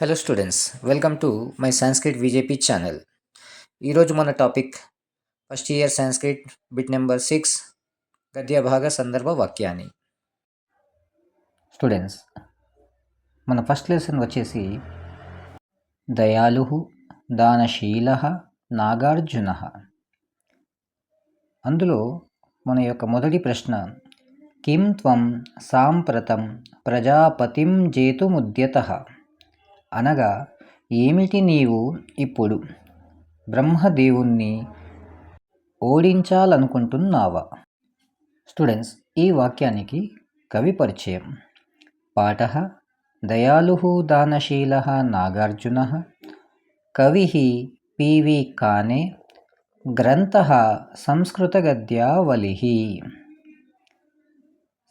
Hello students, welcome to my Sanskrit VJP channel. ఈరోజు మన topic first year Sanskrit bit number 6 గద్య భాగ సందర్భ వాక్యాన్ని. స్టూడెంట్స్, మన ఫస్ట్ లెసన్ వచ్చేసి దయాళు దానశీల నాగార్జున. అందులో మన యొక్క మొదటి ప్రశ్న, కిం త్వం సాంప్రతం ప్రజాపతిం జేతుముద్యతః, అనగా ఏమిటి నీవు ఇప్పుడు బ్రహ్మదేవుణ్ణి ఓడించాలనుకుంటున్నావా? స్టూడెంట్స్, ఈ వాక్యానికి కవి పరిచయం. పాఠః దయాళు దానశీల నాగార్జున, కవి పివి కానే, గ్రంథః సంస్కృతగద్యావళి.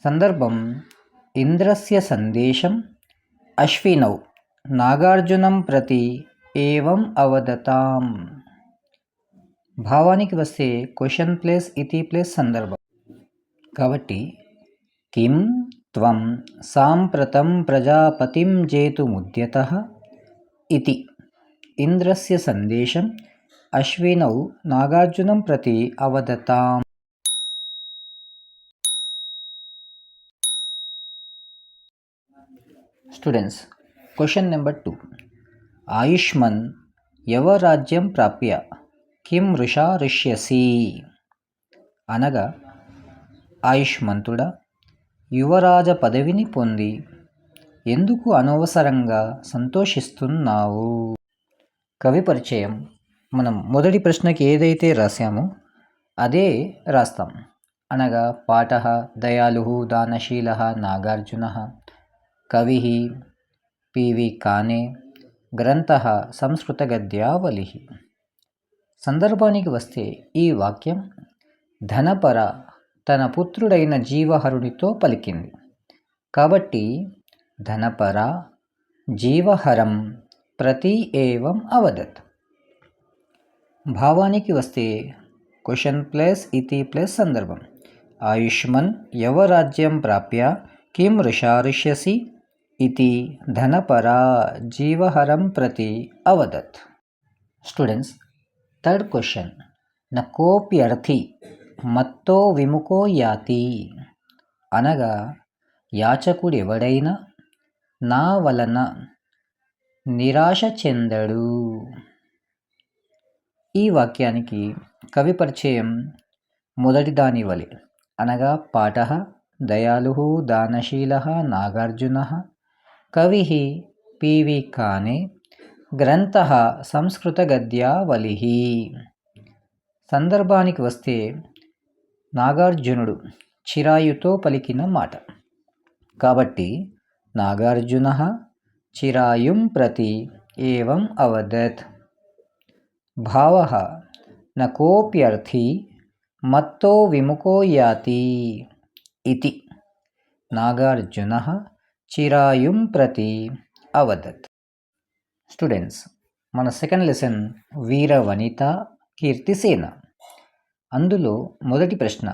సందర్భం ఇంద్రస్య సందేశం అశ్వినౌ నాగార్జునం ప్రతి ఏవం అవదతాం. భావానికి వస్తే క్వశ్చన్ ప్లేస్ ఇతి ప్లేస్ సందర్భం. కాబట్టి కిం త్వం సాంప్రతం ప్రజాపతిం జేతుముద్యతః ఇతి ఇంద్రస్య సందేశం అశ్వినౌ నాగార్జునం ప్రతి అవదతాం. Students, question number 2. ఆయుష్మన్ యవరాజ్యం ప్రాప్య కిం వృషా ఋష్యసి, అనగా ఆయుష్మంతుడా, యువరాజ పదవిని పొంది ఎందుకు అనవసరంగా సంతోషిస్తున్నావు? కవి పరిచయం. మనం మొదటి ప్రశ్నకి ఏదైతే రాసామో అదే రాస్తాం. అనగా పాఠః దయాళు దానశీల నాగార్జున, కవి పివి కానే, గ్రంథః సంస్కృతగద్యావళి. సందర్భానికి వస్తే ఈ వాక్యం ధనపర తన పుత్రుడైన జీవహరునితో పలికింది. కాబట్టి ధనపర జీవహరం ప్రతి ఏవం అవదత్. భావానికి వస్తే క్వశ్చన్ ప్లస్ ఇతి ప్లస్ సందర్భం. ఆయుష్మన్ యవరాజ్యం ప్రాప్య కిం వృషా ఋష్యసి ఇతి ధనపరా జీవహరం ప్రతి అవదత్. స్టూడెంట్స్, థర్డ్ క్వశ్చన్, న కోప్యర్థి మత్తో విముఖో యాతి, అనగా యాచకుడెవడైనా నా వలన నిరాశ చెందడు. ఈ వాక్యానికి కవి పరిచయం మొదటి దాని వలె. అనగా పాఠః దయాళు దానశీల నాగార్జున, కవి పివి కానే, గ్రంథః సంస్కృతగద్యావళి. సందర్భానికి వస్తే నాగార్జునుడు చిరాయుతో పలికిన మాట. కాబట్టి నాగార్జున చిరాయుం ప్రతి ఏవం అవదత్. భావః న కోప్యర్థి మత్తో విముఖో యాతి ఇతి నాగార్జునః చిరాయుం ప్రతి అవదత్. స్టూడెంట్స్, మన సెకండ్ లెసన్ వీరవనిత కీర్తిసేన. అందులో మొదటి ప్రశ్న,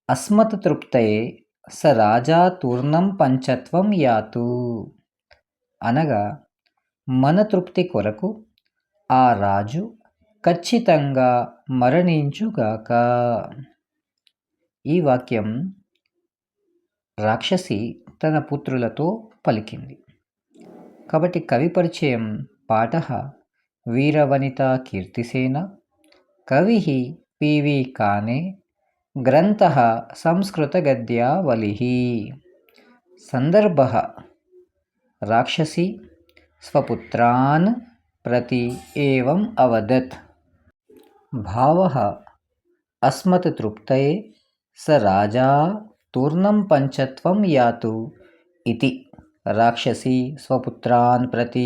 అస్మత్ తృప్తయే స రాజా తూర్ణం పంచత్వం యాతు, అనగా మన తృప్తి కొరకు ఆ రాజు ఖచ్చితంగా మరణించుగాక. ఈ వాక్యం రాక్షసి తన పుత్రులతో పలికింది. కాబట్టి కవి పరిచయం పాఠః వీరవనిత కీర్తిసేన, కవి పివి కానే, గ్రంథః సంస్కృతగద్యావళి. సందర్భః రాక్షసి స్వపుత్రాన్ ప్రతి ఏవం అవదత్. భావః అస్మత్ తృప్తయే స రాజా తూర్ణం పంచత్వం యాతు ఇతి రాక్షసి స్వపుత్రాన్ ప్రతి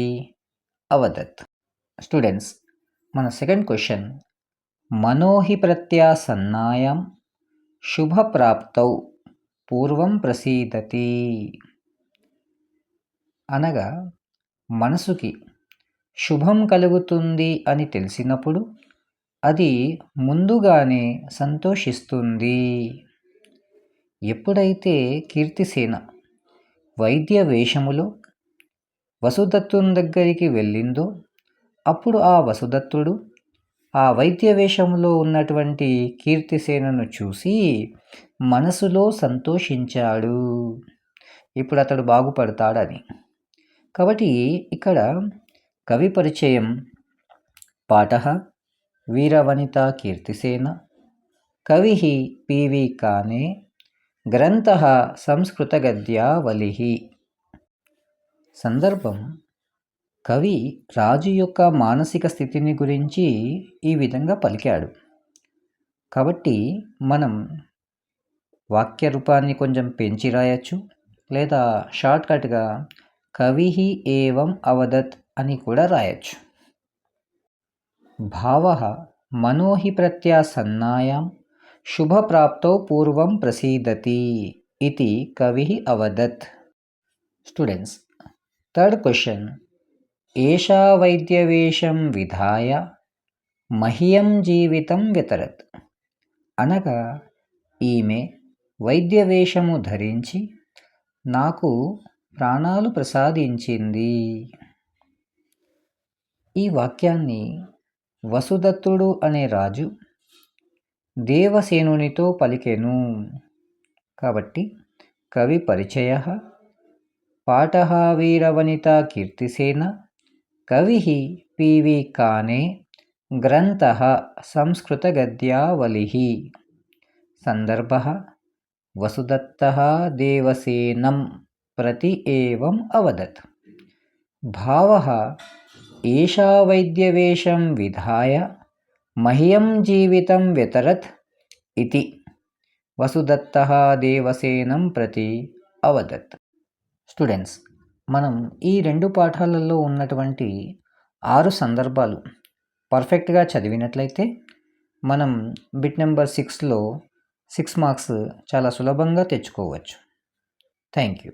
అవదత్. స్టూడెంట్స్, మన సెకండ్ క్వశ్చన్, మనోహి ప్రత్యాసన్నాయాం శుభప్రాప్తౌ పూర్వం ప్రసీదతి, అనగా మనసుకి శుభం కలుగుతుంది అని తెలిసినప్పుడు అది ముందుగానే సంతోషిస్తుంది. ఎప్పుడైతే కీర్తిసేన వైద్య వేషములో వసుదత్తుని దగ్గరికి వెళ్ళిందో అప్పుడు ఆ వసుదత్తుడు ఆ వైద్య వేషంలో ఉన్నటువంటి కీర్తిసేనను చూసి మనసులో సంతోషించాడు. ఇప్పుడు అతడు బాగుపడతాడని. కాబట్టి ఇక్కడ కవి పరిచయం పాఠః వీరవనితా కీర్తిసేన, కవిః పివి కానే, గ్రంథః సంస్కృతగద్యావళిః. సందర్భం: కవి రాజు యొక్క మానసిక స్థితిని గురించి ఈ విధంగా పలికాడు. కాబట్టి మనం వాక్య రూపాన్ని కొంచెం పెంచి రాయొచ్చు, లేదా షార్ట్కట్గా కవిః ఏవం అవదత్ అని కూడా రాయొచ్చు. భావః మనో హి ప్రత్యాసన్నాయాం శుభప్రాప్తౌ పూర్వం ప్రసీదతి ఇతి కవిః అవదత్. Students, third question. ఏషా వైద్యవేషం విధాయ మహ్యం జీవితం వ్యతరత్. అనగా ఈమె వైద్యవేషము ధరించి నాకు ప్రాణాలు ప్రసాదించింది. ఈ వాక్యాన్ని వసుదత్తుడు అనే రాజు దేవసేనునితో పలికెను. కాబట్టి కవి పరిచయః పాఠః వీరవనితా కీర్తిసేన, కవిః పివి కానే, గ్రంథః సంస్కృతగద్యావళిః. సందర్భః: వసుదత్తః దేవసేనం ప్రతి ఏవం అవదత్. భావః: ఏషా వైద్యవేషం విధాయ మహ్యం జీవితం వ్యతరత్ ఇతి వసుదత్తః దేవసేనం ప్రతి అవదత్. స్టూడెంట్స్, మనం ఈ 2 పాఠాలలో ఉన్నటువంటి 6 సందర్భాలు పర్ఫెక్ట్గా చదివినట్లయితే మనం బిట్ నెంబర్ 6లో 6 మార్క్స్ చాలా సులభంగా తెచ్చుకోవచ్చు. Thank you.